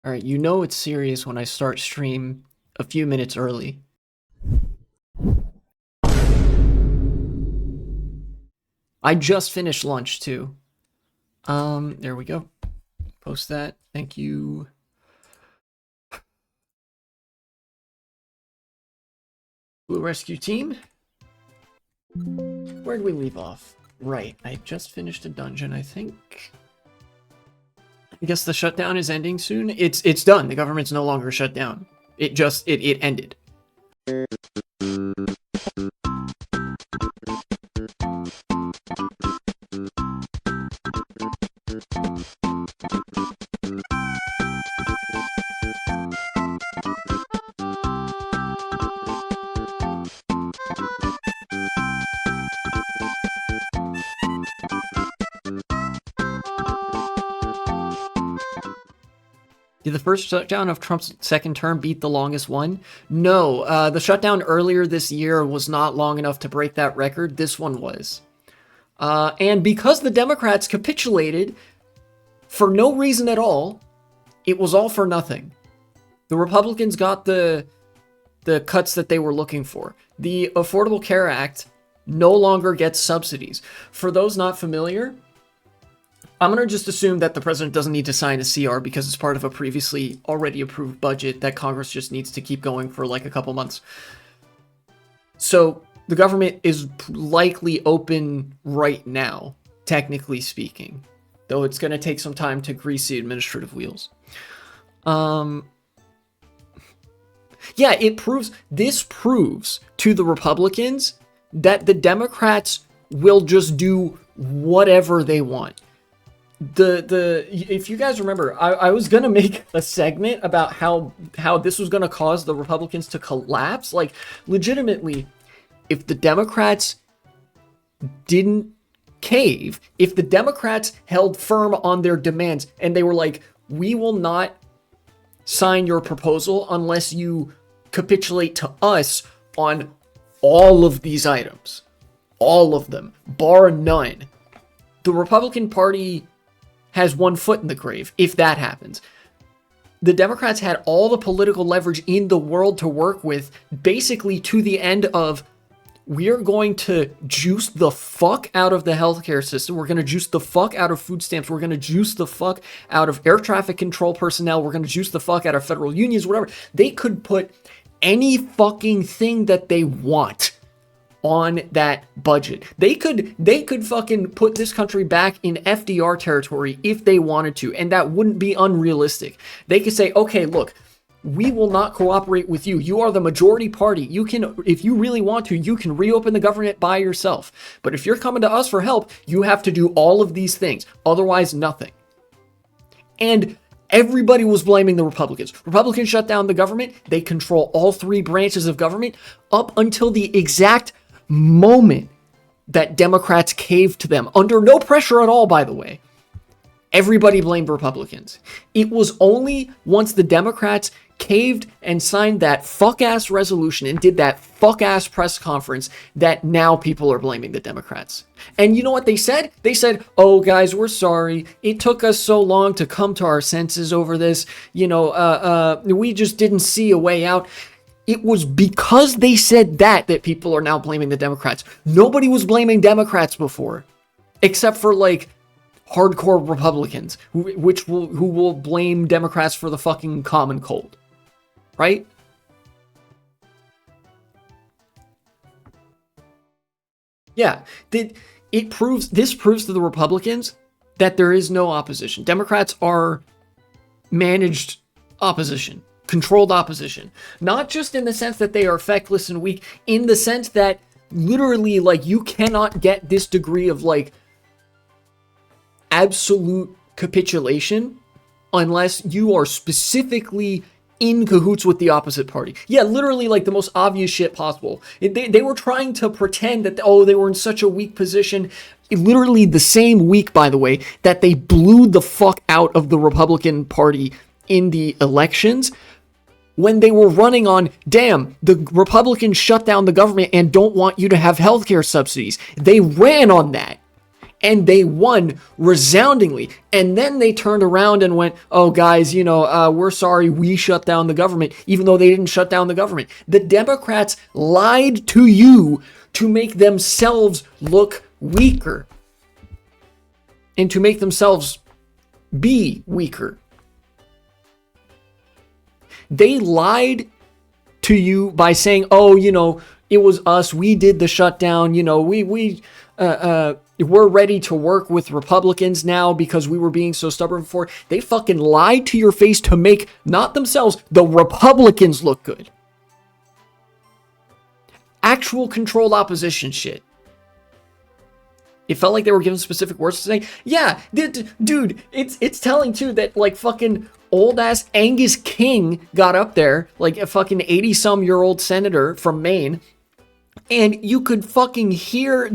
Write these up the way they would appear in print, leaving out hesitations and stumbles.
All right, you know it's serious when I start stream a few minutes early. I just finished lunch too. There we go. Post that. Thank you. Blue Rescue Team. Where did we leave off? Right, I just finished a dungeon, I think. I guess the shutdown is ending soon. It's done. The government's no longer shut down. It ended. Did the first shutdown of Trump's second term beat the longest one? No, the shutdown earlier this year was not long enough to break that record. This one was. And because the Democrats capitulated for no reason at all, it was all for nothing. The Republicans got the cuts that they were looking for. The Affordable Care Act no longer gets subsidies. For those not familiar, I'm going to just assume that the president doesn't need to sign a CR because it's part of a previously already approved budget that Congress just needs to keep going for like a couple months. So the government is likely open right now, technically speaking, though it's going to take some time to grease the administrative wheels. Yeah, this proves to the Republicans that the Democrats will just do whatever they want. If you guys remember, I was gonna make a segment about how this was gonna cause the Republicans to collapse. Like, legitimately, if the Democrats didn't cave, if the Democrats held firm on their demands and they were like, we will not sign your proposal unless you capitulate to us on all of these items, all of them, bar none, the Republican Party has one foot in the grave if that happens. The Democrats had all the political leverage in the world to work with, basically to the end of, we're going to juice the fuck out of the healthcare system. We're going to juice the fuck out of food stamps. We're going to juice the fuck out of air traffic control personnel. We're going to juice the fuck out of federal unions, whatever. They could put any fucking thing that they want on that budget. They could fucking put this country back in FDR territory if they wanted to, and that wouldn't be unrealistic. They could say, okay, look, we will not cooperate with you. You are the majority party. You can, if you really want to, you can reopen the government by yourself. But if you're coming to us for help, you have to do all of these things. Otherwise, nothing. And everybody was blaming the Republicans. Republicans shut down the government. They control all three branches of government up until the exact moment that Democrats caved to them, under no pressure at all, by the way. Everybody blamed Republicans. It was only once the Democrats caved and signed that fuck-ass resolution and did that fuck-ass press conference that now people are blaming the Democrats. And you know what they said? They said, oh, guys, we're sorry. It took us so long to come to our senses over this. We just didn't see a way out. It was because they said that people are now blaming the Democrats. Nobody was blaming Democrats before, except for like hardcore Republicans, who will blame Democrats for the fucking common cold, right? Yeah, this proves to the Republicans that there is no opposition. Democrats are managed opposition. Controlled opposition, not just in the sense that they are feckless and weak, in the sense that literally, like, you cannot get this degree of like absolute capitulation unless you are specifically in cahoots with the opposite party. Yeah, literally, like, the most obvious shit possible. They were trying to pretend that, oh, they were in such a weak position. Literally the same week, by the way, that they blew the fuck out of the Republican Party in the elections, when they were running on, damn, the Republicans shut down the government and don't want you to have healthcare subsidies. They ran on that. And they won resoundingly. And then they turned around and went, oh, guys, we're sorry, we shut down the government, even though they didn't shut down the government. The Democrats lied to you to make themselves look weaker and to make themselves be weaker. They lied to you by saying, oh, it was us, we did the shutdown, we're ready to work with Republicans now because we were being so stubborn before. They fucking lied to your face to make, not themselves, the Republicans look good. Actual controlled opposition shit. It felt like they were given specific words to say. Yeah, dude, it's telling too that like fucking old ass Angus King got up there, like a fucking 80-some-year-old senator from Maine. And you could fucking hear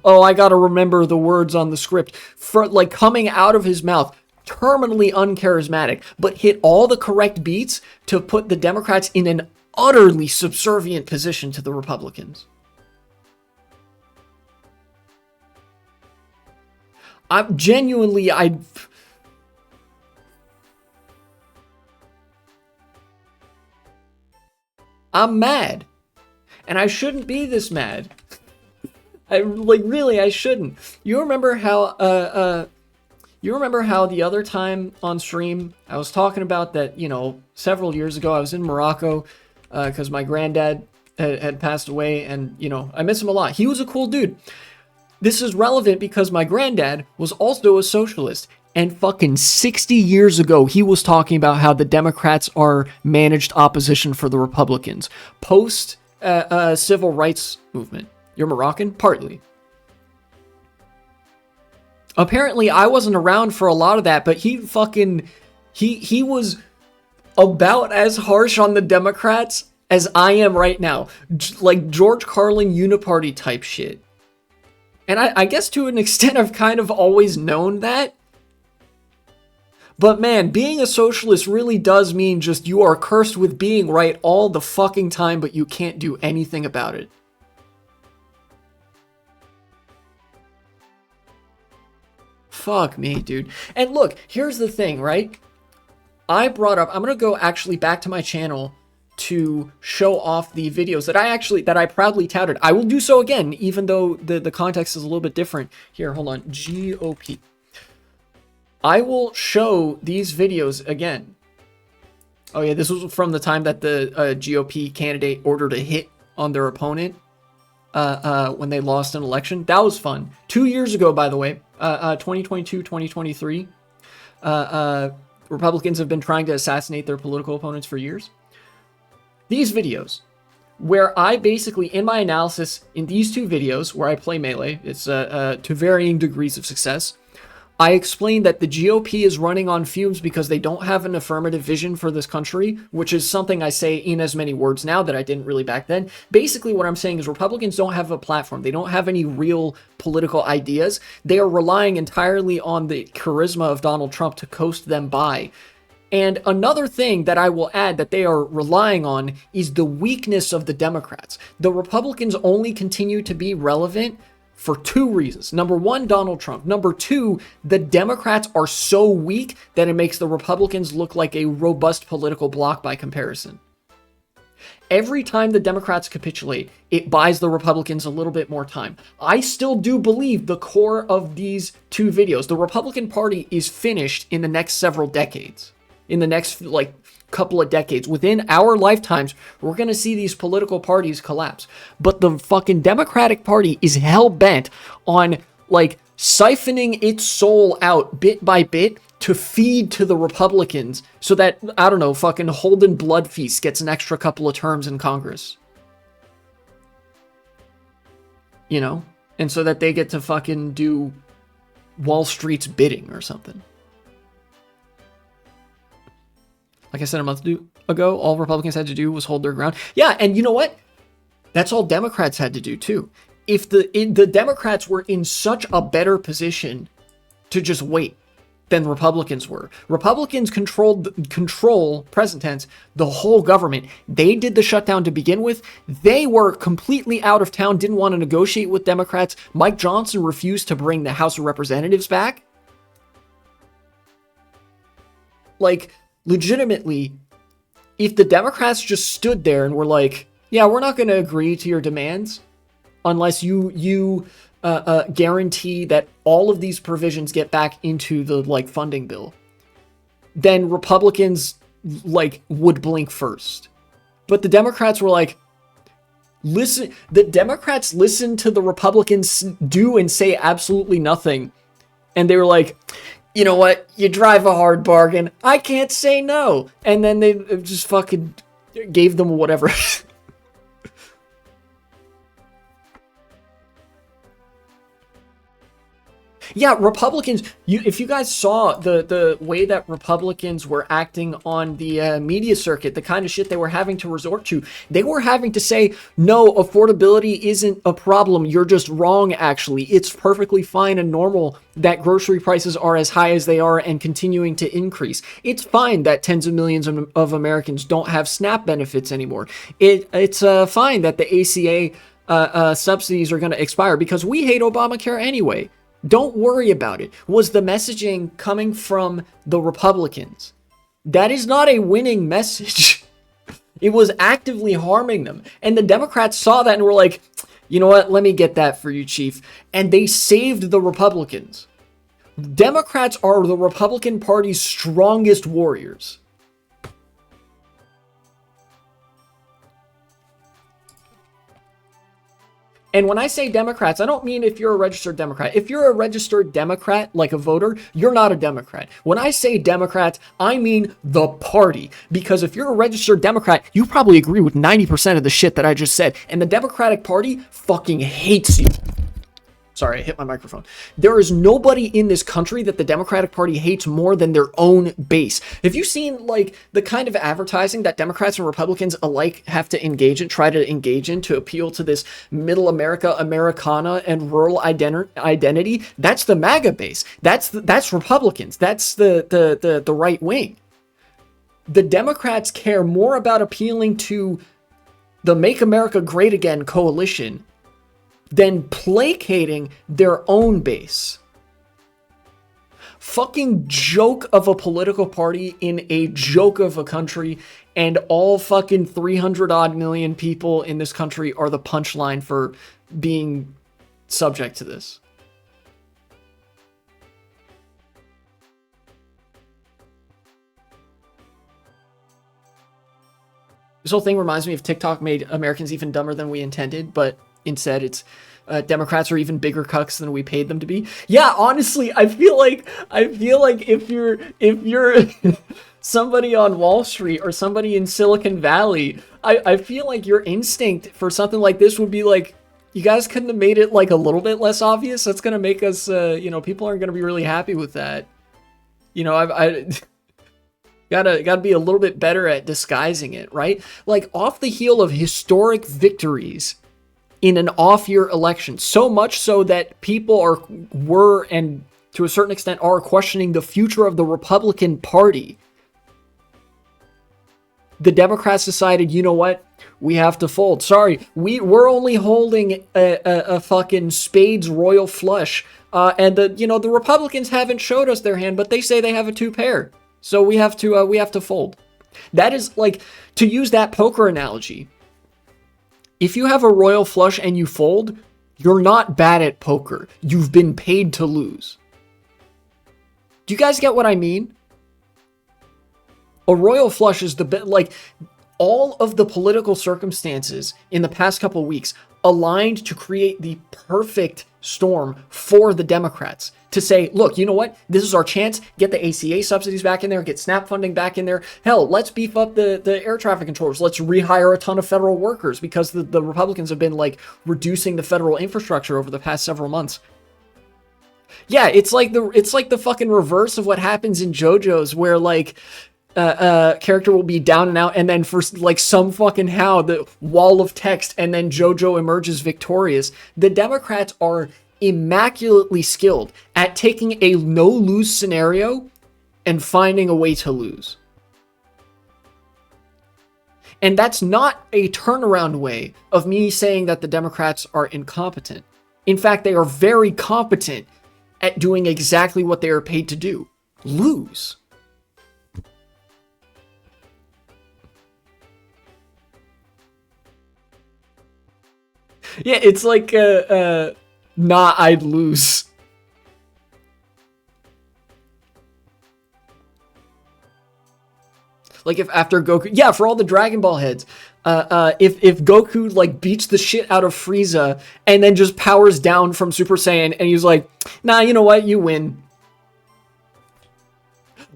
I gotta remember the words on the script, like coming out of his mouth, terminally uncharismatic, but hit all the correct beats to put the Democrats in an utterly subservient position to the Republicans. I'm mad. And I shouldn't be this mad. I shouldn't. You remember how the other time on stream I was talking about that, several years ago I was in Morocco because my granddad had passed away, and, I miss him a lot. He was a cool dude. This is relevant because my granddad was also a socialist. And fucking 60 years ago, he was talking about how the Democrats are managed opposition for the Republicans. Post civil rights movement. You're Moroccan? Partly. Apparently, I wasn't around for a lot of that, but he was about as harsh on the Democrats as I am right now. Like George Carlin uniparty type shit. And I guess to an extent, I've kind of always known that. But man, being a socialist really does mean just you are cursed with being right all the fucking time, but you can't do anything about it. Fuck me, dude. And look, here's the thing, right? I'm gonna go actually back to my channel to show off the videos that I proudly touted. I will do so again, even though the context is a little bit different. Here, hold on. GOP. I will show these videos again. Oh yeah, this was from the time that the GOP candidate ordered a hit on their opponent when they lost an election. That was fun. 2 years ago, by the way, 2022, 2023. Republicans have been trying to assassinate their political opponents for years. These videos, where I basically, in my analysis, in these two videos, where I play Melee, it's to varying degrees of success, I explained that the GOP is running on fumes because they don't have an affirmative vision for this country, which is something I say in as many words now that I didn't really back then. Basically, what I'm saying is Republicans don't have a platform. They don't have any real political ideas. They are relying entirely on the charisma of Donald Trump to coast them by. And another thing that I will add that they are relying on is the weakness of the Democrats. The Republicans only continue to be relevant for two reasons. Number one, Donald Trump. Number two, the Democrats are so weak that it makes the Republicans look like a robust political bloc by comparison. Every time the Democrats capitulate, it buys the Republicans a little bit more time. I still do believe the core of these two videos, the Republican Party is finished in the next several decades. In the next, couple of decades. Within our lifetimes, we're going to see these political parties collapse. But the fucking Democratic Party is hell-bent on, siphoning its soul out bit by bit to feed to the Republicans so that, I don't know, fucking Holden Bloodfeast gets an extra couple of terms in Congress. And so that they get to fucking do Wall Street's bidding or something. Like I said a month ago, all Republicans had to do was hold their ground. Yeah, and you know what? That's all Democrats had to do, too. If the Democrats were in such a better position to just wait. than Republicans were. Republicans control, present tense, the whole government. They did the shutdown to begin with. They were completely out of town, didn't want to negotiate with Democrats. Mike Johnson refused to bring the House of Representatives back. Like, legitimately, if the Democrats just stood there and were like, yeah, we're not going to agree to your demands unless you guarantee that all of these provisions get back into the like funding bill, then Republicans like would blink first. But the Democrats were like, listen, the Democrats listened to the Republicans do and say absolutely nothing. And they were like, you know what? You drive a hard bargain. I can't say no. And then they just fucking gave them whatever. Yeah, Republicans, if you guys saw the way that Republicans were acting on the media circuit, the kind of shit they were having to resort to, they were having to say, no, affordability isn't a problem. You're just wrong, actually. It's perfectly fine and normal that grocery prices are as high as they are and continuing to increase. It's fine that tens of millions of Americans don't have SNAP benefits anymore. It's fine that the ACA subsidies are going to expire because we hate Obamacare anyway. Don't worry about it, was the messaging coming from the Republicans. That is not a winning message. It was actively harming them. And the Democrats saw that and were like, you know what, let me get that for you, Chief. And they saved the Republicans. Democrats are the Republican Party's strongest warriors. And when I say Democrats, I don't mean if you're a registered Democrat. If you're a registered Democrat, like a voter, you're not a Democrat. When I say Democrats, I mean the party. Because if you're a registered Democrat, you probably agree with 90% of the shit that I just said. And the Democratic Party fucking hates you. Sorry, I hit my microphone. There is nobody in this country that the Democratic Party hates more than their own base. Have you seen, like, the kind of advertising that Democrats and Republicans alike have to engage in, try to engage in to appeal to this middle America, Americana, and rural identity? That's the MAGA base. That's Republicans. That's the right wing. The Democrats care more about appealing to the Make America Great Again coalition than placating their own base. Fucking joke of a political party in a joke of a country, and all fucking 300 odd million people in this country are the punchline for being subject to this. This whole thing reminds me of TikTok made Americans even dumber than we intended, but instead, it's Democrats are even bigger cucks than we paid them to be. Yeah, honestly, I feel like if you're somebody on Wall Street or somebody in Silicon Valley, I feel like your instinct for something like this would be like, you guys couldn't have made it like a little bit less obvious. That's gonna make us, people aren't gonna be really happy with that. I gotta be a little bit better at disguising it, right? Like off the heel of historic victories in an off-year election, so much so that people were and to a certain extent are questioning the future of the Republican Party. The Democrats decided, you know what? We have to fold. Sorry, we're only holding a fucking spades royal flush, and the Republicans haven't showed us their hand, but they say they have a two pair, so we have to fold. That is like, to use that poker analogy. If you have a royal flush and you fold, you're not bad at poker. You've been paid to lose. Do you guys get what I mean? A royal flush is all of the political circumstances in the past couple weeks aligned to create the perfect storm for the Democrats to say, look, you know what? This is our chance. Get the ACA subsidies back in there. Get SNAP funding back in there. Hell, let's beef up the air traffic controllers. Let's rehire a ton of federal workers because the Republicans have been like reducing the federal infrastructure over the past several months. Yeah, it's like the fucking reverse of what happens in JoJo's, where like character will be down and out, and then for like some fucking how the wall of text, and then JoJo emerges victorious. The Democrats are immaculately skilled at taking a no-lose scenario and finding a way to lose. And that's not a turnaround way of me saying that the Democrats are incompetent. In fact, they are very competent at doing exactly what they are paid to do: lose. Yeah, it's like, nah, I'd lose. Like if after Goku, yeah, for all the Dragon Ball heads, if Goku like beats the shit out of Frieza and then just powers down from Super Saiyan and he's like, nah, you know what, you win.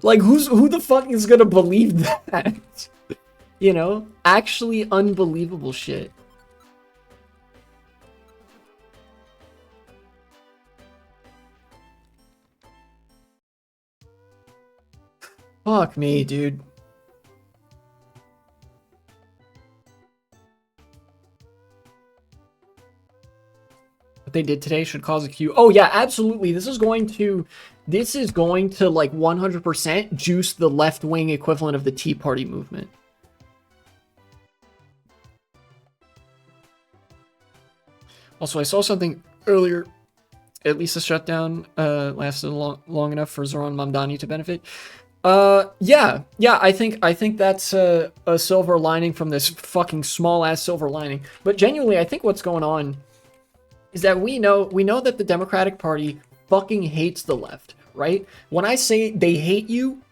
Like who the fuck is gonna believe that? You know, actually unbelievable shit. Fuck me, dude. They did today should cause a queue. Oh yeah, absolutely. This is going to like 100% juice the left-wing equivalent of the Tea Party movement. Also, I saw something earlier. At least the shutdown lasted long enough for Zoran Mamdani to benefit. Yeah, I think that's a silver lining from this fucking small ass silver lining. But genuinely, I think what's going on is that we know that the Democratic Party fucking hates the left, right? When I say they hate you,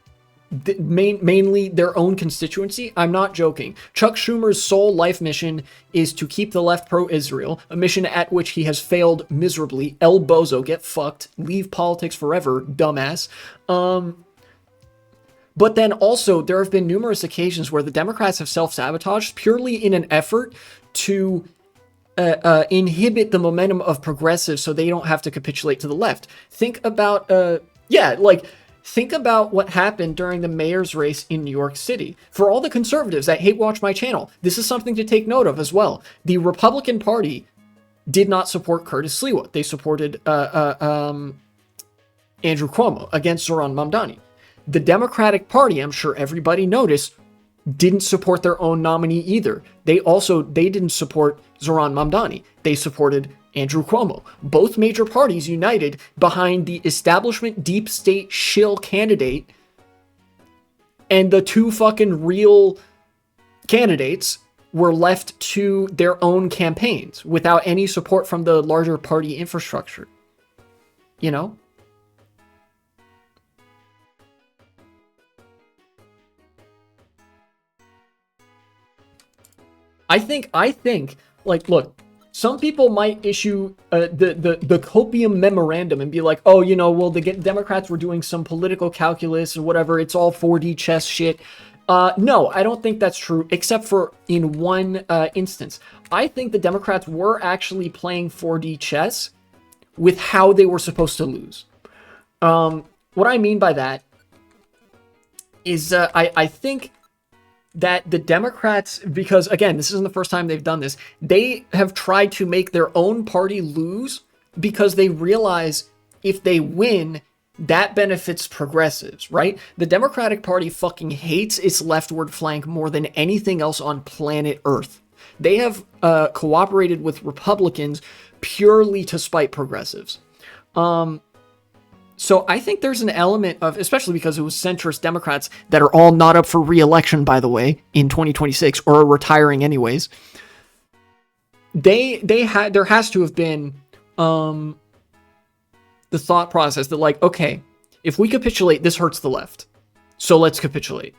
mainly their own constituency, I'm not joking. Chuck Schumer's sole life mission is to keep the left pro-Israel, a mission at which he has failed miserably. El Bozo, get fucked, leave politics forever, dumbass. But then also, there have been numerous occasions where the Democrats have self-sabotaged purely in an effort to inhibit the momentum of progressives so they don't have to capitulate to the left. Think about, think about what happened during the mayor's race in New York City. For all the conservatives that hate watch my channel, this is something to take note of as well. The Republican Party did not support Curtis Sliwa. They supported Andrew Cuomo against Zoran Mamdani. The Democratic Party, I'm sure everybody noticed, didn't support their own nominee either. They didn't support Zoran Mamdani. They supported Andrew Cuomo. Both major parties united behind the establishment deep state shill candidate, and the two fucking real candidates were left to their own campaigns without any support from the larger party infrastructure. You know? I think, like, look, some people might issue the copium memorandum and be like, oh, you know, well, the Democrats were doing some political calculus or whatever. It's all 4D chess shit. No, I don't think that's true, except for in one instance. I think the Democrats were actually playing 4D chess with how they were supposed to lose. What I mean by that is I think that the Democrats, because again, this isn't the first time they've done this, they have tried to make their own party lose because they realize if they win, that benefits progressives, right? The Democratic Party fucking hates its leftward flank more than anything else on planet Earth. They have cooperated with Republicans purely to spite progressives. So I think there's an element of, especially because it was centrist Democrats that are all not up for re-election, by the way, in 2026, or are retiring anyways. There has to have been the thought process that, like, okay, if we capitulate, this hurts the left, so let's capitulate,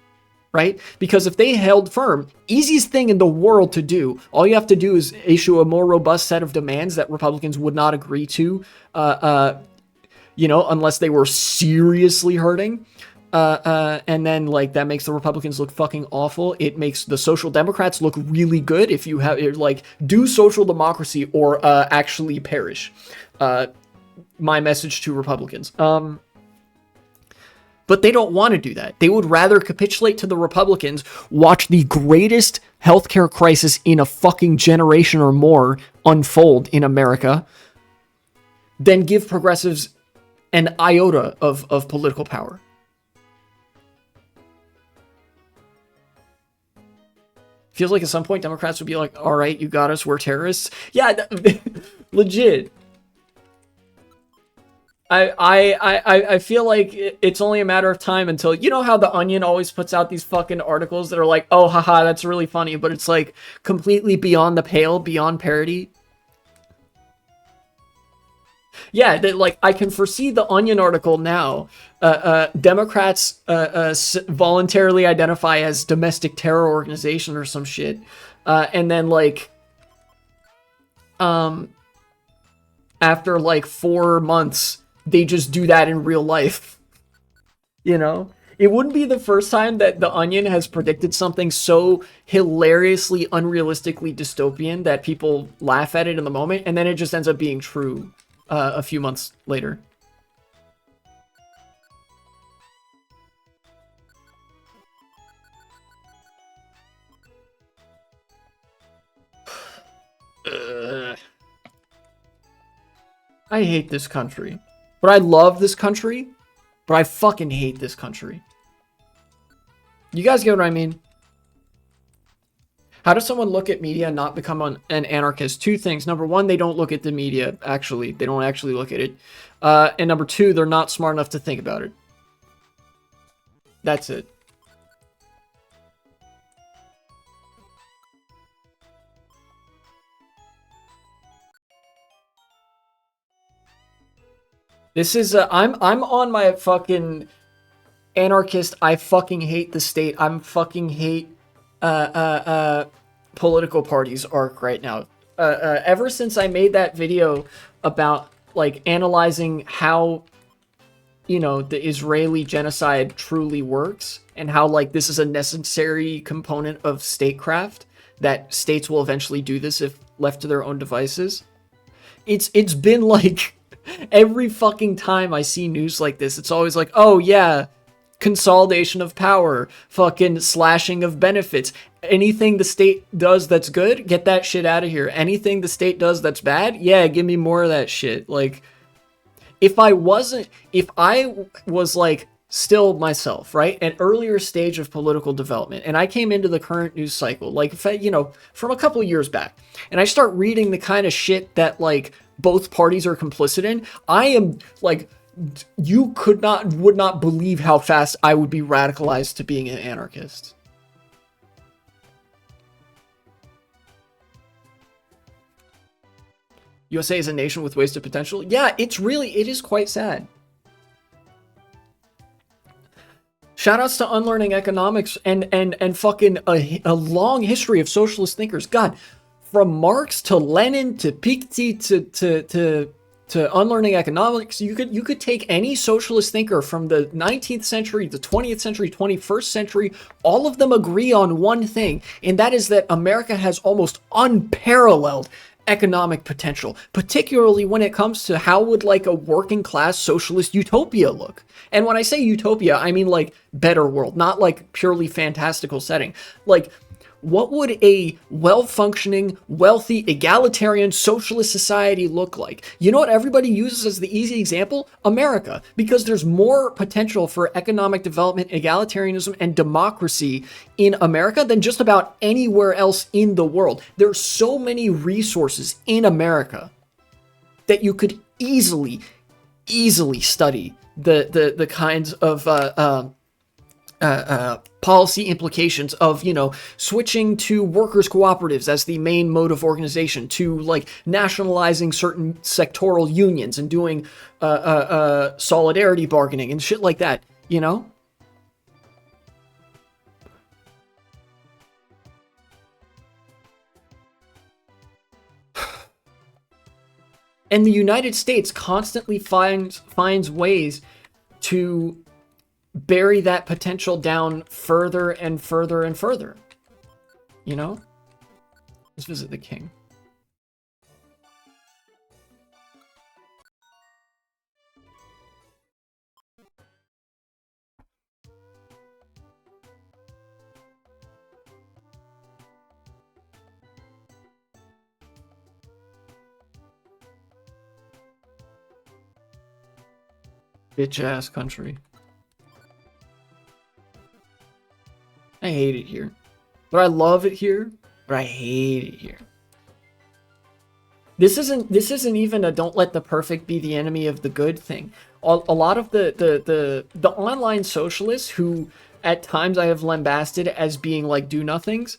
right? Because if they held firm, easiest thing in the world to do, all you have to do is issue a more robust set of demands that Republicans would not agree to, you know, unless they were seriously hurting. And then, like, that makes the Republicans look fucking awful. It makes the Social Democrats look really good if you have, like, do social democracy or actually perish. My message to Republicans. But they don't want to do that. They would rather capitulate to the Republicans, watch the greatest healthcare crisis in a fucking generation or more unfold in America, than give progressives an iota of political power. Feels like at some point Democrats would be like, all right, you got us, we're terrorists. Yeah, legit. I feel like it's only a matter of time until, you know how The Onion always puts out these fucking articles that are like, oh, haha, that's really funny, but it's like completely beyond the pale, beyond parody. Yeah, like I can foresee the Onion article now. Democrats voluntarily identify as domestic terror organization or some shit, and then like, after like 4 months, they just do that in real life. You know, it wouldn't be the first time that the Onion has predicted something so hilariously, unrealistically dystopian that people laugh at it in the moment, and then it just ends up being true a few months later. I hate this country. But I love this country, but I fucking hate this country. You guys get what I mean? How does someone look at media and not become an anarchist? Two things. Number one, they don't look at the media, actually. They don't actually look at it. And number two, they're not smart enough to think about it. That's it. This is, I'm on my fucking anarchist, I fucking hate the state, I'm fucking hate, political parties arc right now. Ever since I made that video about, like, analyzing how, you know, the Israeli genocide truly works, and how, like, this is a necessary component of statecraft, that states will eventually do this if left to their own devices. It's been, like, every fucking time I see news like this, it's always like, oh yeah, consolidation of power, fucking slashing of benefits. Anything the state does that's good, get that shit out of here. Anything the state does that's bad, yeah, give me more of that shit. Like, if I was like still myself, right, an earlier stage of political development, and I came into the current news cycle, like, if I, you know, from a couple years back, and I start reading the kind of shit that, like, both parties are complicit in, I am, like, you would not believe how fast I would be radicalized to being an anarchist. USA is a nation with wasted potential. Yeah, it is quite sad. Shoutouts to unlearning economics and fucking a long history of socialist thinkers. God, from Marx to Lenin to Piketty to unlearning economics, you could take any socialist thinker from the 19th century, the 20th century, 21st century. All of them agree on one thing, and that is that America has almost unparalleled economic potential, particularly when it comes to how would, like, a working class socialist utopia look. And when I say utopia, I mean, like, better world, not like purely fantastical setting. Like, what would a well-functioning, wealthy, egalitarian, socialist society look like? You know what everybody uses as the easy example? America. Because there's more potential for economic development, egalitarianism, and democracy in America than just about anywhere else in the world. There's so many resources in America that you could easily study the kinds of policy implications of, you know, switching to workers' cooperatives as the main mode of organization, to, like, nationalizing certain sectoral unions and doing solidarity bargaining and shit like that, you know? And the United States constantly finds ways to bury that potential down further and further and further. You know? Let's visit the king. Bitch ass country. I hate it here. But I love it here, but I hate it here. This isn't even a don't let the perfect be the enemy of the good thing. A lot of the online socialists who at times I have lambasted as being like do nothings,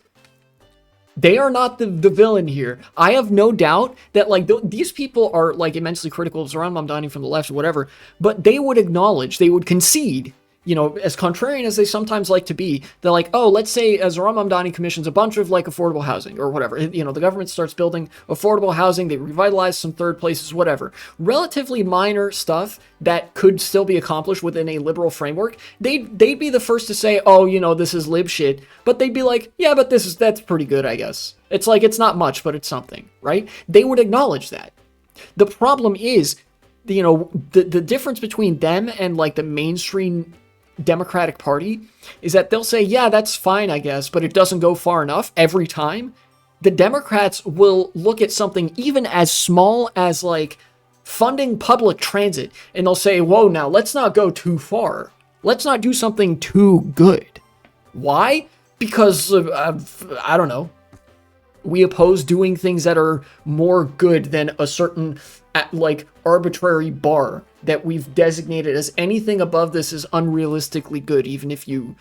they are not the villain here. I have no doubt that like these people are like immensely critical of Zoran Mamdani from the left or whatever, but they would acknowledge, they would concede, you know, as contrarian as they sometimes like to be, they're like, oh, let's say Zoran Mamdani commissions a bunch of like affordable housing or whatever. You know, the government starts building affordable housing, they revitalize some third places, whatever. Relatively minor stuff that could still be accomplished within a liberal framework. They'd be the first to say, oh, you know, this is lib shit. But they'd be like, yeah, but that's pretty good, I guess. It's like, it's not much, but it's something, right? They would acknowledge that. The problem is, you know, the difference between them and like the mainstream Democratic Party is that they'll say, yeah, that's fine, I guess, but it doesn't go far enough every time. The Democrats will look at something even as small as like funding public transit, and they'll say, whoa, now let's not go too far. Let's not do something too good. Why? Because I don't know. We oppose doing things that are more good than a certain like arbitrary bar that we've designated as anything above this is unrealistically good, even if you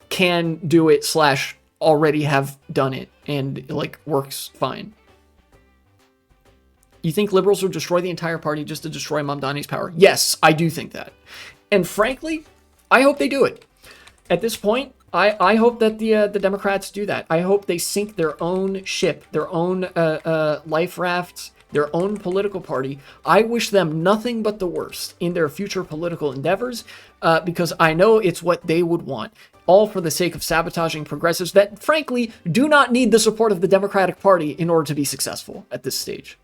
can do it / already have done it and like works fine. You think liberals would destroy the entire party just to destroy Mamdani's power? Yes, I do think that. And frankly, I hope they do it. At this point, I hope that the Democrats do that. I hope they sink their own ship, their own life rafts, their own political party. I wish them nothing but the worst in their future political endeavors, because I know it's what they would want. All for the sake of sabotaging progressives that, frankly, do not need the support of the Democratic Party in order to be successful at this stage.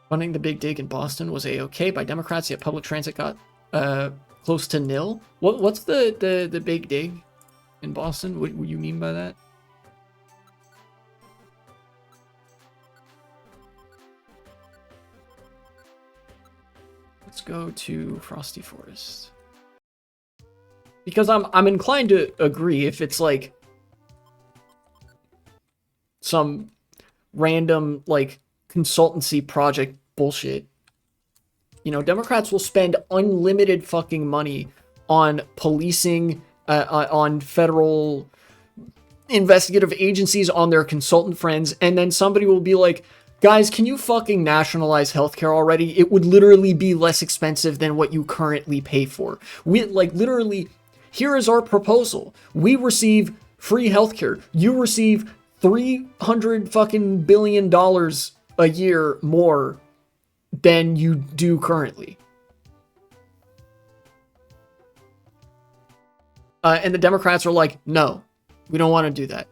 Funding the big dig in Boston was A-okay by Democrats, yet public transit got close to nil. What's the big dig in Boston? What you mean by that? Let's go to Frosty Forest. Because I'm inclined to agree if it's like some random like consultancy project bullshit. You know, Democrats will spend unlimited fucking money on policing, on federal investigative agencies, on their consultant friends, and then somebody will be like, guys, can you fucking nationalize healthcare already? It would literally be less expensive than what you currently pay for. We, like, literally, here is our proposal. We receive free healthcare. You receive $300 fucking billion a year more than you do currently. And the Democrats are like, no, we don't want to do that.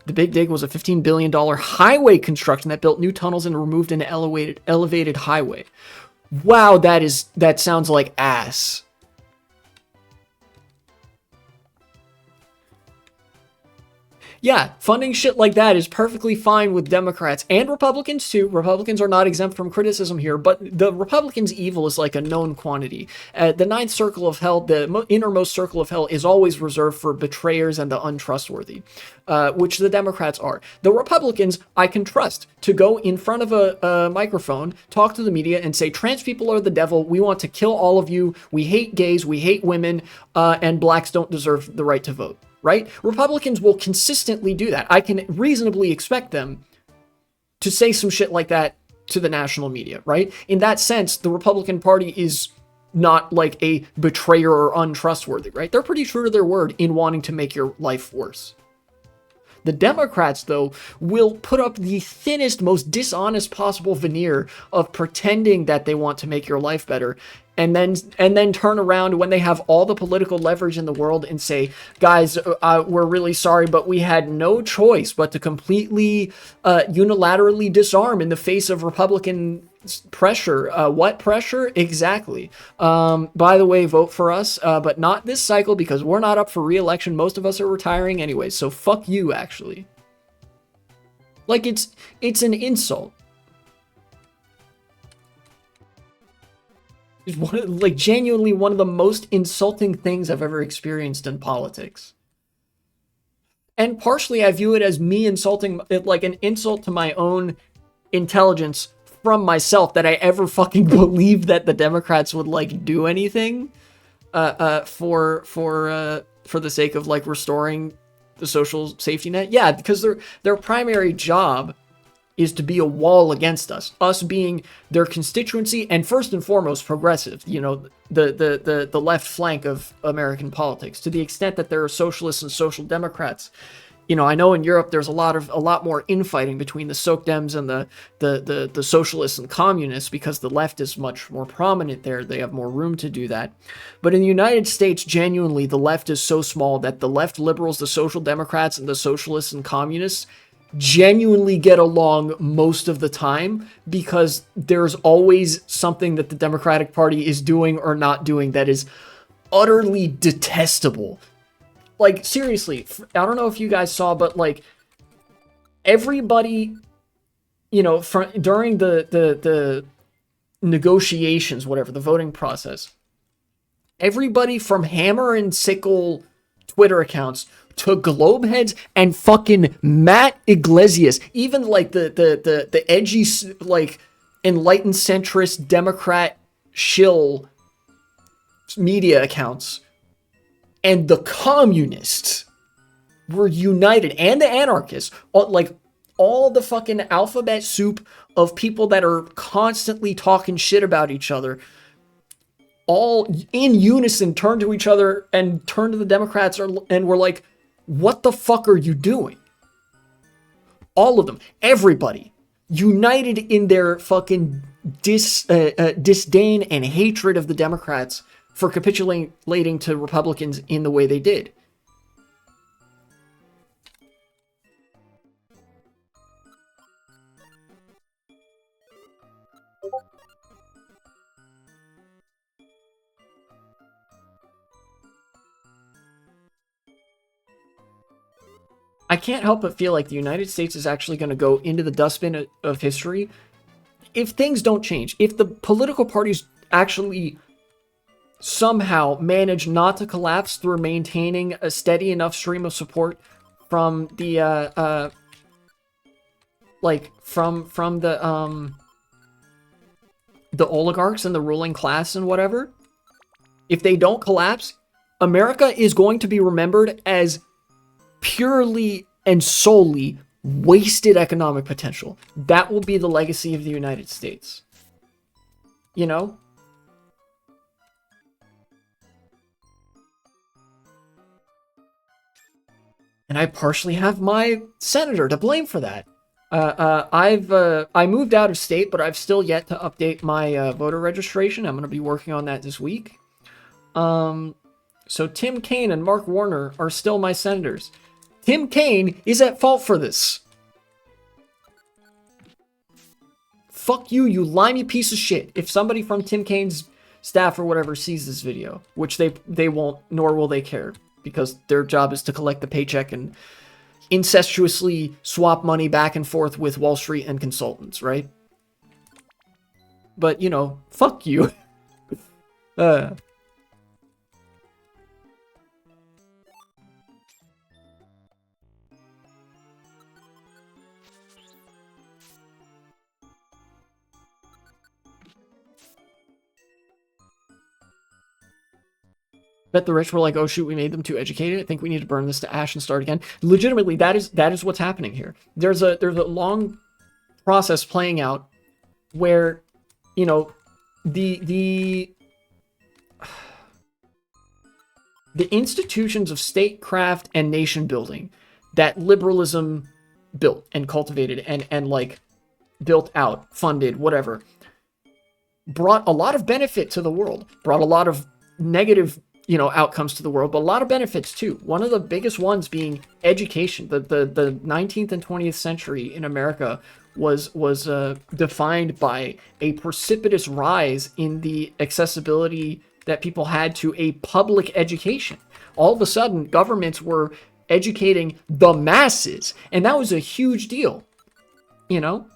The big dig was a $15 billion highway construction that built new tunnels and removed an elevated highway. Wow, that sounds like ass. Yeah, funding shit like that is perfectly fine with Democrats and Republicans too. Republicans are not exempt from criticism here, but the Republicans' evil is like a known quantity. The ninth circle of hell, the innermost circle of hell, is always reserved for betrayers and the untrustworthy, which the Democrats are. The Republicans, I can trust to go in front of a microphone, talk to the media, and say, trans people are the devil, we want to kill all of you, we hate gays, we hate women, and blacks don't deserve the right to vote. Right? Republicans will consistently do that. I can reasonably expect them to say some shit like that to the national media, right? In that sense, the Republican Party is not like a betrayer or untrustworthy, right? They're pretty true to their word in wanting to make your life worse. The Democrats, though, will put up the thinnest, most dishonest possible veneer of pretending that they want to make your life better, and then turn around when they have all the political leverage in the world and say, guys, we're really sorry, but we had no choice but to completely unilaterally disarm in the face of Republican Pressure. What pressure? Exactly. By the way, vote for us, but not this cycle because we're not up for re-election. Most of us are retiring anyway, so fuck you, actually. Like, it's an insult. It's like genuinely one of the most insulting things I've ever experienced in politics. And partially I view it as me insulting, like an insult to my own intelligence from myself, that I ever fucking believed that the Democrats would like do anything for the sake of like restoring the social safety net. Yeah, because their primary job is to be a wall against us being their constituency, and first and foremost progressive, you know, the left flank of American politics. To the extent that there are socialists and social democrats, you know, I know in Europe there's a lot more infighting between the SOCDEMs and the socialists and communists, because the left is much more prominent there. They have more room to do that. But in the United States, genuinely, the left is so small that the left liberals, the social democrats, and the socialists and communists genuinely get along most of the time, because there's always something that the Democratic Party is doing or not doing that is utterly detestable. Like, seriously, I don't know if you guys saw, but like everybody, you know, during the negotiations, whatever, the voting process, everybody from Hammer and Sickle Twitter accounts to Globeheads and fucking Matt Iglesias, even like the edgy, like, enlightened centrist Democrat shill media accounts, and the communists were united, and the anarchists, like all the fucking alphabet soup of people that are constantly talking shit about each other, all in unison turned to each other and turned to the Democrats and were like, what the fuck are you doing? All of them, everybody, united in their fucking disdain and hatred of the Democrats for capitulating to Republicans in the way they did. I can't help but feel like the United States is actually going to go into the dustbin of history if things don't change. If the political parties actually somehow manage not to collapse through maintaining a steady enough stream of support from the from the oligarchs and the ruling class and whatever. If they don't collapse, America is going to be remembered as purely and solely wasted economic potential. That will be the legacy of the United States. You know? And I partially have my senator to blame for that. I moved out of state, but I've still yet to update my voter registration. I'm going to be working on that this week. So Tim Kaine and Mark Warner are still my senators. Tim Kaine is at fault for this. Fuck you, you limey piece of shit. If somebody from Tim Kaine's staff or whatever sees this video, which they won't, nor will they care, because their job is to collect the paycheck and incestuously swap money back and forth with Wall Street and consultants, right? But, you know, fuck you. Bet the rich were like, oh shoot, we made them too educated. I think we need to burn this to ash and start again. Legitimately, that is what's happening here. There's a long process playing out where, you know, the institutions of statecraft and nation building that liberalism built and cultivated and like built out, funded, whatever, brought a lot of benefit to the world, brought a lot of negative outcomes to the world, but a lot of benefits too. One of the biggest ones being education. The 19th and 20th century in America was defined by a precipitous rise in the accessibility that people had to a public education. All of a sudden, governments were educating the masses, and that was a huge deal, you know?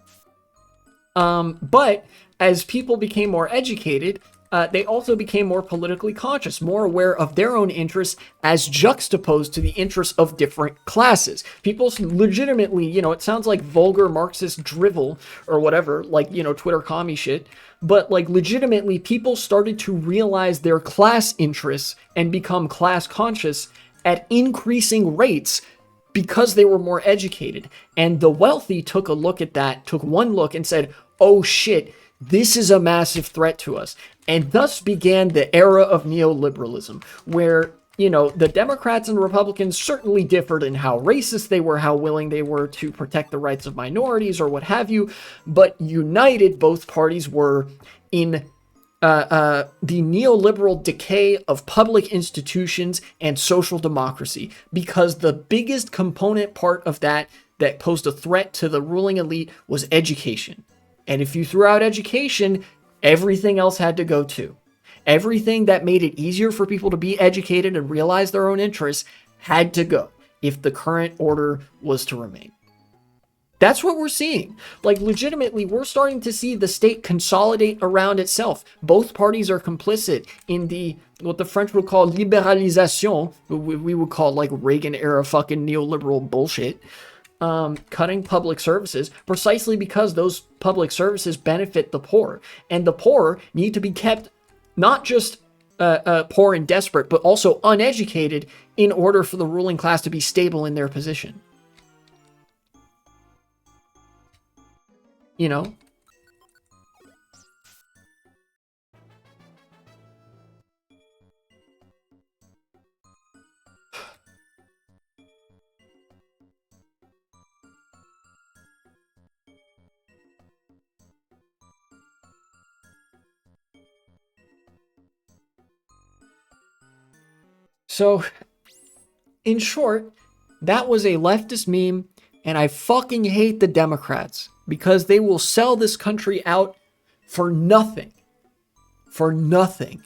But as people became more educated, they also became more politically conscious, more aware of their own interests as juxtaposed to the interests of different classes. People legitimately, it sounds like vulgar Marxist drivel or whatever, like, Twitter commie shit. But like legitimately, people started to realize their class interests and become class conscious at increasing rates because they were more educated. And the wealthy took a look at that, took one look and said, oh shit, this is a massive threat to us. And thus began the era of neoliberalism, where, the Democrats and Republicans certainly differed in how racist they were, how willing they were to protect the rights of minorities or what have you. But united, both parties were in the neoliberal decay of public institutions and social democracy, because the biggest component part of that posed a threat to the ruling elite was education. And if you threw out education, everything else had to go too. Everything that made it easier for people to be educated and realize their own interests had to go if the current order was to remain. That's what we're seeing. Like, legitimately, we're starting to see the state consolidate around itself. Both parties are complicit in what the French would call libéralisation, we would call like Reagan-era fucking neoliberal bullshit. Cutting public services precisely because those public services benefit the poor, and the poor need to be kept not just poor and desperate, but also uneducated in order for the ruling class to be stable in their position. So, in short, that was a leftist meme, and I fucking hate the Democrats because they will sell this country out for nothing. For nothing.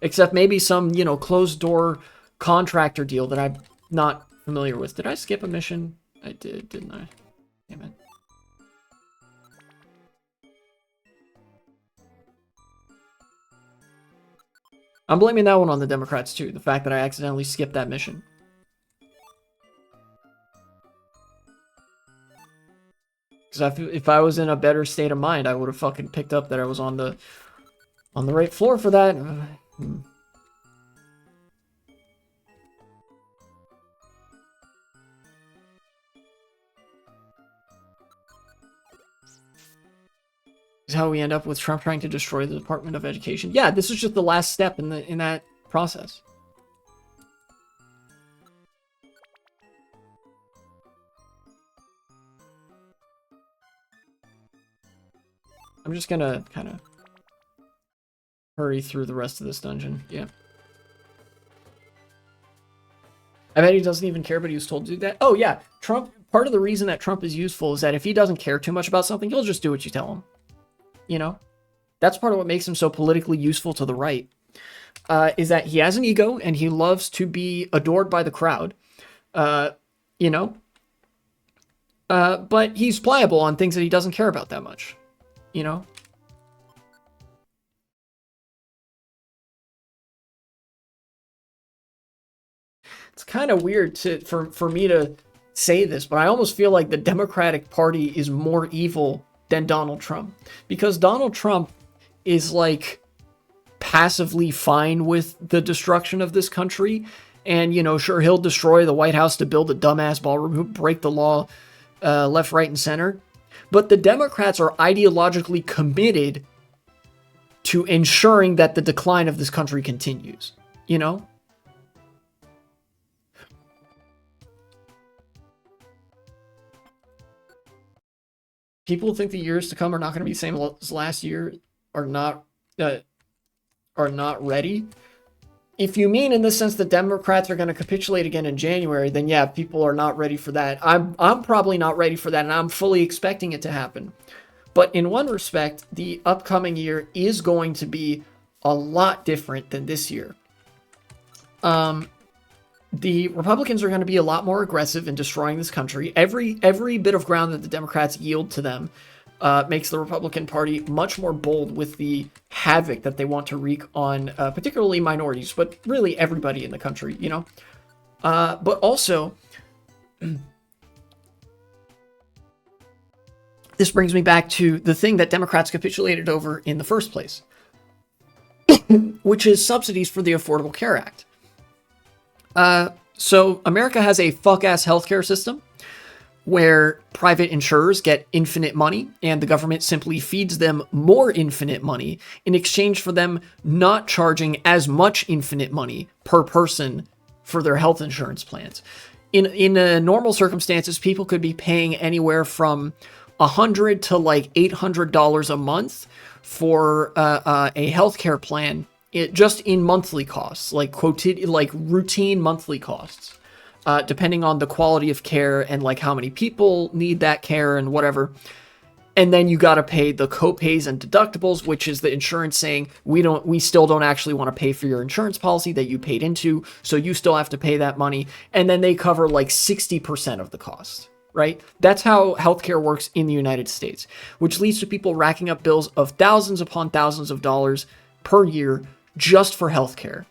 Except maybe some, closed door contractor deal that I'm not familiar with. Did I skip a mission? I did, didn't I? Damn it. I'm blaming that one on the Democrats too, the fact that I accidentally skipped that mission. Because if I was in a better state of mind, I would have fucking picked up that I was on the right floor for that. Is how we end up with Trump trying to destroy the Department of Education. Yeah, this is just the last step in that process. I'm just gonna kind of hurry through the rest of this dungeon. Yeah. I bet he doesn't even care, but he was told to do that. Oh yeah, Trump. Part of the reason that Trump is useful is that if he doesn't care too much about something, he'll just do what you tell him. That's part of what makes him so politically useful to the right, is that he has an ego and he loves to be adored by the crowd, but he's pliable on things that he doesn't care about that much, It's kind of weird for me to say this, but I almost feel like the Democratic Party is more evil than Donald Trump, because Donald Trump is like passively fine with the destruction of this country, and sure, he'll destroy the White House to build a dumbass ballroom, he'll break the law left, right, and center. But the Democrats are ideologically committed to ensuring that the decline of this country continues. People think the years to come are not going to be the same as last year, are not are not ready. If you mean in the sense that Democrats are going to capitulate again in January, then yeah, people are not ready for that. I'm probably not ready for that, and I'm fully expecting it to happen. But in one respect, the upcoming year is going to be a lot different than this year. The Republicans are going to be a lot more aggressive in destroying this country. Every bit of ground that the Democrats yield to them makes the Republican Party much more bold with the havoc that they want to wreak on particularly minorities, but really everybody in the country, you know? But also, this brings me back to the thing that Democrats capitulated over in the first place, which is subsidies for the Affordable Care Act. So America has a fuck-ass healthcare system where private insurers get infinite money and the government simply feeds them more infinite money in exchange for them not charging as much infinite money per person for their health insurance plans. In normal circumstances, people could be paying anywhere from $100 to like $800 a month for a healthcare plan. Just in monthly costs, like routine monthly costs, depending on the quality of care and like how many people need that care and whatever. And then you got to pay the copays and deductibles, which is the insurance saying we still don't actually want to pay for your insurance policy that you paid into, so you still have to pay that money. And then they cover like 60% of the cost, right? That's how healthcare works in the United States, which leads to people racking up bills of thousands upon thousands of dollars per year just for healthcare,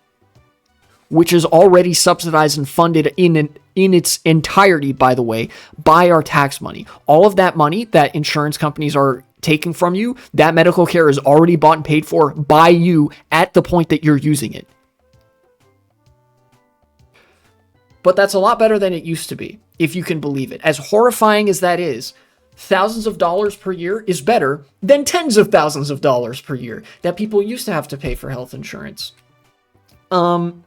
which is already subsidized and funded in its entirety, by the way, by our tax money. All of that money that insurance companies are taking from you, that medical care is already bought and paid for by you at the point that you're using it. But that's a lot better than it used to be, if you can believe it. As horrifying as that is, thousands of dollars per year is better than tens of thousands of dollars per year that people used to have to pay for health insurance. And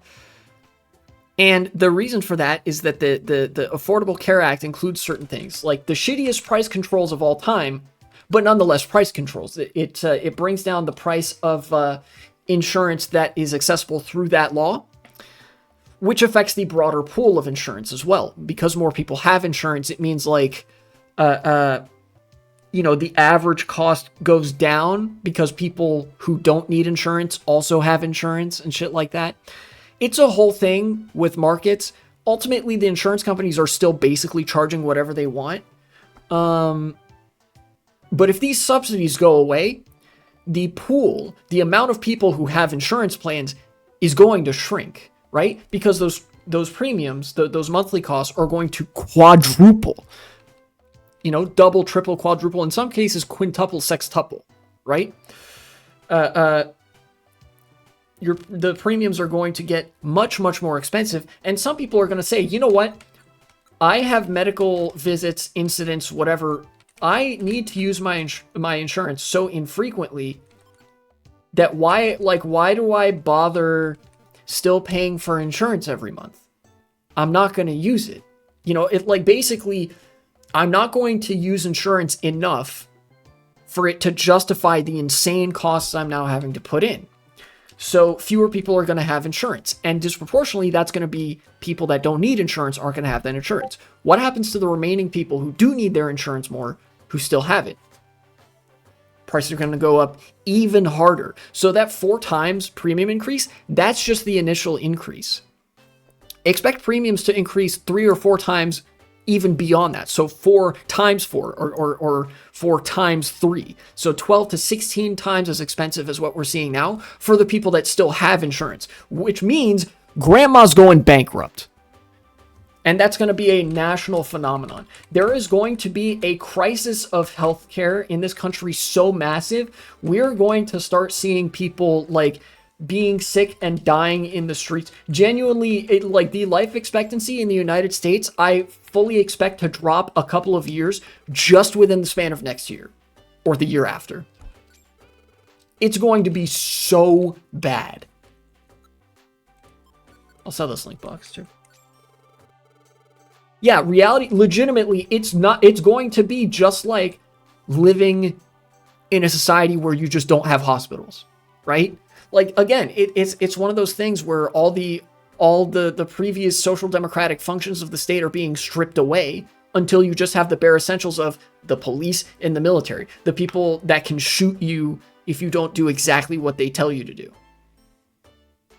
the reason for that is that the Affordable Care Act includes certain things, like the shittiest price controls of all time, but nonetheless price controls. It brings down the price of insurance that is accessible through that law, which affects the broader pool of insurance as well. Because more people have insurance, it means like the average cost goes down because people who don't need insurance also have insurance and shit like that. It's a whole thing with markets. Ultimately, the insurance companies are still basically charging whatever they want. But if these subsidies go away, the pool, the amount of people who have insurance plans is going to shrink, right? Because those premiums, those monthly costs are going to quadruple. Double, triple, quadruple, in some cases, quintuple, sextuple, right? The premiums are going to get much, much more expensive. And some people are going to say, you know what? I have medical visits, incidents, whatever. I need to use my insurance so infrequently that why do I bother still paying for insurance every month? I'm not going to use it. Basically, I'm not going to use insurance enough for it to justify the insane costs I'm now having to put in. So fewer people are going to have insurance. And disproportionately, that's going to be people that don't need insurance aren't going to have that insurance. What happens to the remaining people who do need their insurance more, who still have it? Prices are going to go up even harder. So that 4 times premium increase, that's just the initial increase. Expect premiums to increase 3 or 4 times even beyond that. So 4 times 4 or 4 times 3. So 12 to 16 times as expensive as what we're seeing now for the people that still have insurance, which means grandma's going bankrupt. And that's going to be a national phenomenon. There is going to be a crisis of healthcare in this country so massive, we're going to start seeing people like being sick and dying in the streets. Genuinely, the life expectancy in the United States, I fully expect to drop a couple of years just within the span of next year or the year after. It's going to be so bad. I'll sell this link box too. Yeah, reality, legitimately, it's going to be just like living in a society where you just don't have hospitals, right? like, again, it's one of those things where all the previous social democratic functions of the state are being stripped away until you just have the bare essentials of the police and the military, the people that can shoot you if you don't do exactly what they tell you to do.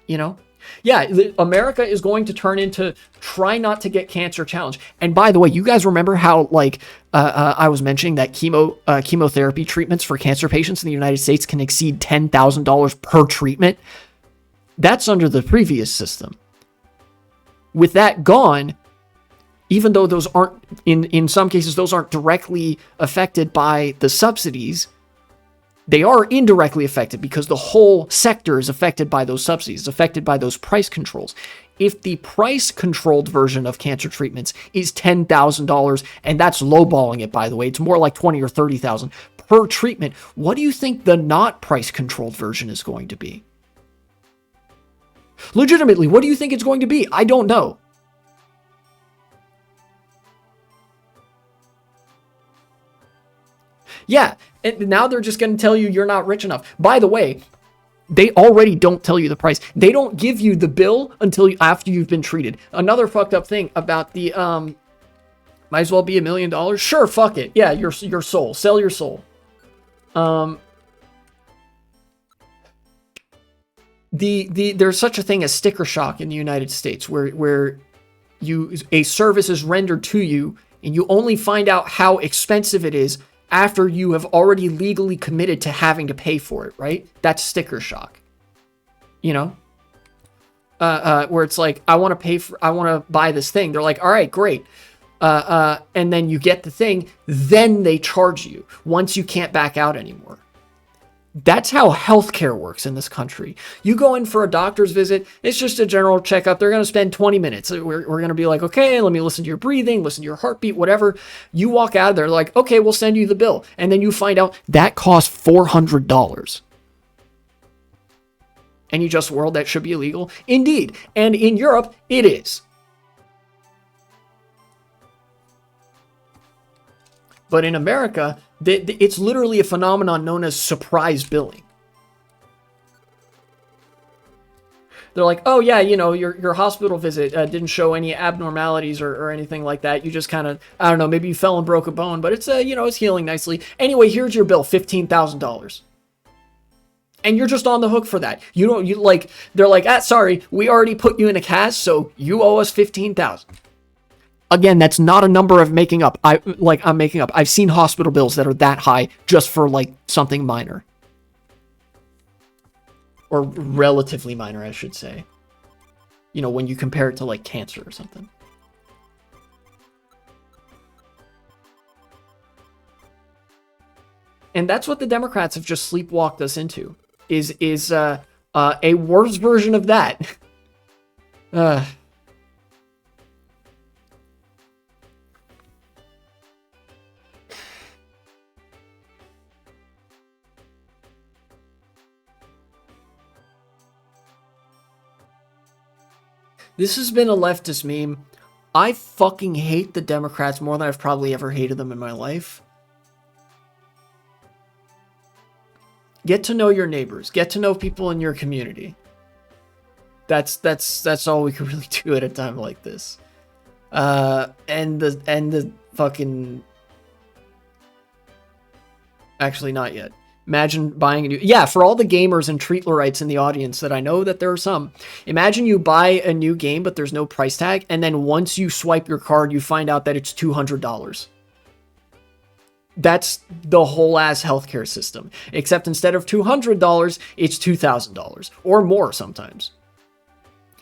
You know? Yeah, America is going to turn into try not to get cancer challenge. And by the way, you guys remember how, like, I was mentioning that chemotherapy treatments for cancer patients in the United States can exceed $10,000 per treatment? That's under the previous system. With that gone, even though those aren't, in some cases, those aren't directly affected by the subsidies, they are indirectly affected because the whole sector is affected by those subsidies, affected by those price controls. If the price-controlled version of cancer treatments is $10,000, and that's lowballing it, by the way, it's more like $20,000 or $30,000 per treatment, what do you think the not price-controlled version is going to be? Legitimately, what do you think it's going to be? I don't know. Yeah, and now they're just going to tell you you're not rich enough. By the way, they already don't tell you the price. They don't give you the bill until after you've been treated. Another fucked up thing about the might as well be $1 million. Sure, fuck it. Yeah, your soul. Sell your soul. There's such a thing as sticker shock in the United States where a service is rendered to you and you only find out how expensive it is after you have already legally committed to having to pay for it, right? That's sticker shock. You know? Where it's like, I want to buy this thing. They're like, all right, great. And then you get the thing, then they charge you once you can't back out anymore. That's how healthcare works in this country. You go in for a doctor's visit, it's just a general checkup. They're going to spend 20 minutes. We're going to be like, okay, let me listen to your breathing, listen to your heartbeat, whatever. You walk out of there like, okay, we'll send you the bill. And then you find out that costs $400. And you just world that should be illegal? Indeed. And in Europe, it is. But in America, it's literally a phenomenon known as surprise billing. They're like, oh yeah, you know, your hospital visit didn't show any abnormalities or anything like that. You just kind of, I don't know, maybe you fell and broke a bone, but it's it's healing nicely. Anyway, here's your bill, $15,000. And you're just on the hook for that. They're like, sorry, we already put you in a cast, so you owe us $15,000. Again, that's not a number I'm making up. I'm making up. I've seen hospital bills that are that high just for like something minor. Or relatively minor, I should say. You know, when you compare it to like cancer or something. And that's what the Democrats have just sleepwalked us into. Is a worse version of that. This has been a leftist meme. I fucking hate the Democrats more than I've probably ever hated them in my life. Get to know your neighbors. Get to know people in your community. That's all we can really do at a time like this. And the fucking... Actually, not yet. Imagine buying a new... Yeah, for all the gamers and treatlerites in the audience that I know that there are some. Imagine you buy a new game, but there's no price tag. And then once you swipe your card, you find out that it's $200. That's the whole ass healthcare system. Except instead of $200, it's $2,000. Or more sometimes.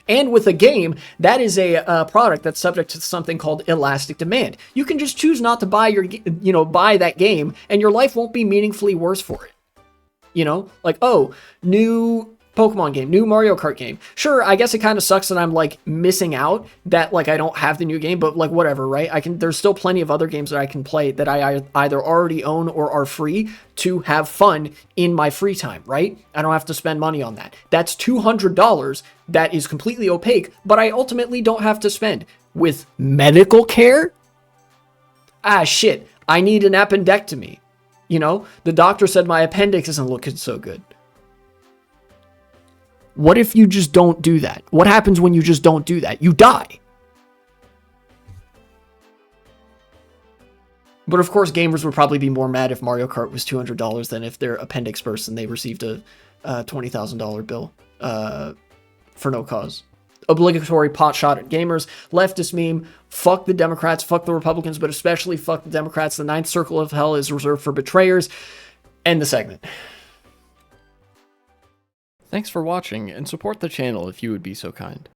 And with a game, that is a product that's subject to something called elastic demand. You can just choose not to buy buy that game, and your life won't be meaningfully worse for it. You know, like, oh, new Pokemon game, new Mario Kart game. Sure, I guess it kind of sucks that I'm like missing out that like I don't have the new game, but like whatever, right? There's still plenty of other games that I can play that I either already own or are free to have fun in my free time, right? I don't have to spend money on that. That's $200 that is completely opaque, but I ultimately don't have to spend. With medical care? Ah, shit, I need an appendectomy. You know, the doctor said my appendix isn't looking so good. What if you just don't do that? What happens when you just don't do that? You die. But of course, gamers would probably be more mad if Mario Kart was $200 than if their appendix burst and they received a $20,000 bill for no cause. Obligatory pot shot at gamers. Leftist meme. Fuck the Democrats. Fuck the Republicans, but especially fuck the Democrats. The ninth circle of hell is reserved for betrayers. End the segment. Thanks for watching, and support the channel if you would be so kind.